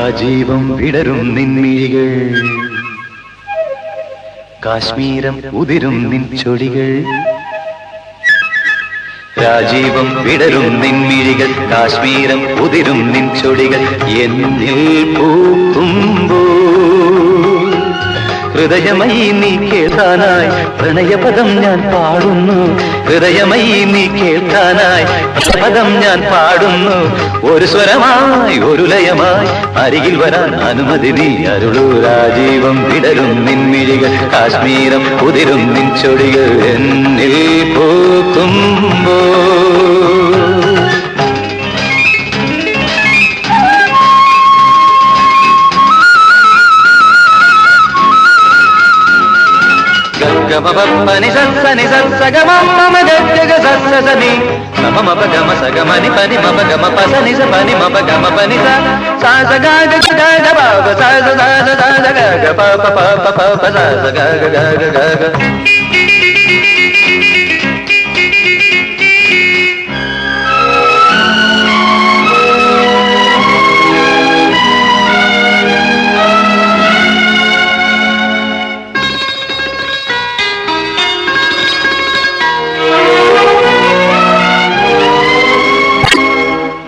രാജീവം വിടരും നിൻമിഴികൾ, കാശ്മീരം ഉതിരും നിൻ ചൊടികൾ. രാജീവം വിടരും നിൻമിഴികൾ, കാശ്മീരം ഉതിരും നിൻ ചൊടികൾ. എന്നിൽ പൂക്കുമ്പോൾ ഹൃദയമയി നീ കേൾക്കാനായി പ്രണയപദം ഞാൻ പാടുന്നു. ഹൃദയമയി നീ കേൾക്കാനായി പദം ഞാൻ പാടുന്നു. ഒരു സ്വരമായി ഒരു ലയമായി അരികിൽ വരാൻ അനുമതി നീ അരുളൂ. രാജീവം വിടരും നിൻമിഴികൾ, കാശ്മീരം ഉതിരും നിൻ ചൊടികൾ. എന്നിൽ പൂക്കുമ്പോൾ పని సని సగమ మమ జగ సని మమ మప గమ సగమని పని మప గమ పసని స పని మప గమ పని స సా స గ గ గ గ ప సా స సా స సా స గ గ ప ప ప ప ప ప సా స గ గ గ గ గ.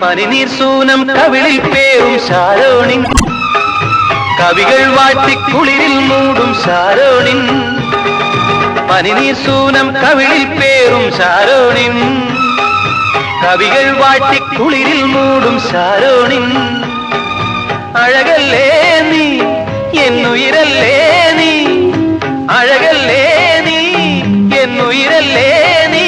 പനിനീർ സൂനം കവിളിൽ പേരും ശാരോണിൻ, കവികൾ വാട്ടിക്കുളിരിൽ മൂടും ശാരോണിൻ. പനിനീർ സൂനം കവിളിൽ പേരും ശാരോണിൻ, കവികൾ വാട്ടിക്കുളിരിൽ മൂടും ശാരോണിൻ. അഴകല്ലേ നീ എന്നുയിരല്ലേ നീ, അഴകല്ലേ നീ എന്നുയിരല്ലേ നീ.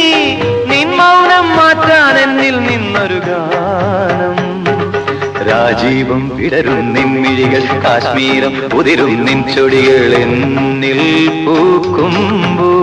നിൻ മൗനം മാറ്റാൻ എന്നിൽ നിന്നൊരു ഗാനം. രാജീവം വിടരും നിൻമിഴികൾ, കാശ്മീരം ഉതിരും നിൻ ചൊടികൾ. എന്നിൽ പൂക്കുമ്പോൾ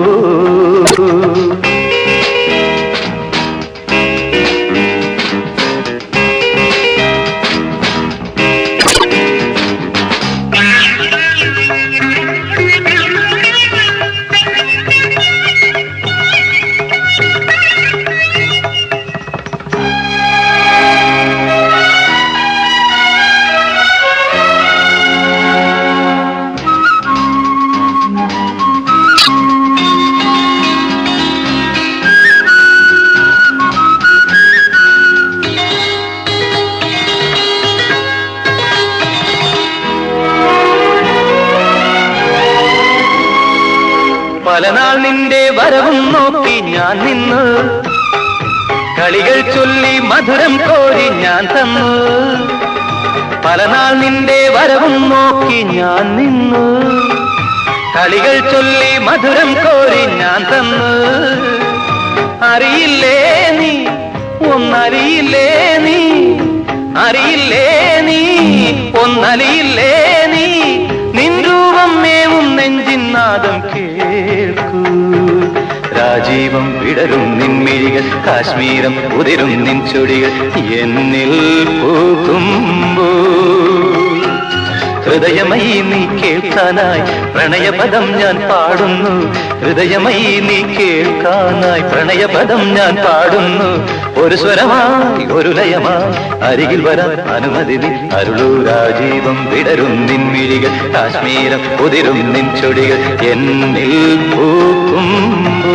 പലനാൾ നിന്റെ വരവും നോക്കി ഞാൻ നിന്നു, കളികൾ ചൊല്ലി മധുരം കോരി ഞാൻ തന്നു. പലനാൾ നിന്റെ വരവും നോക്കി ഞാൻ നിന്നു, കളികൾ ചൊല്ലി മധുരം കോരി ഞാൻ തന്നു. അറിയില്ലേ നീ ഒന്നറിയില്ലേ നീ, അറിയില്ലേ നീ ഒന്നറിയില്ലേ നീ. നിൻ രൂപം മേവും നെഞ്ചിൻ നാദം കേൾക്കൂ. രാജീവം വിടരും നിൻമിഴികൾ, കാശ്മീരം ഉതിരും നിൻ ചൊടികൾ. എന്നിൽ പൂക്കുമ്പോൾ ഹൃദയമയി നീ കേൾക്കാനായി പ്രണയപദം ഞാൻ പാടുന്നു. ഹൃദയമയി നീ കേൾക്കാനായി പ്രണയപദം ഞാൻ പാടുന്നു. ഒരു സ്വരമായി ഒരു ലയമായി അരികിൽ വരാൻ അനുമതി നീ അരുളൂ. രാജീവം വിടരും നിൻമിഴികൾ, കാശ്മീരം ഉതിരും നിൻ ചൊടികൾ. എന്നിൽ പൂക്കുമ്പോൾ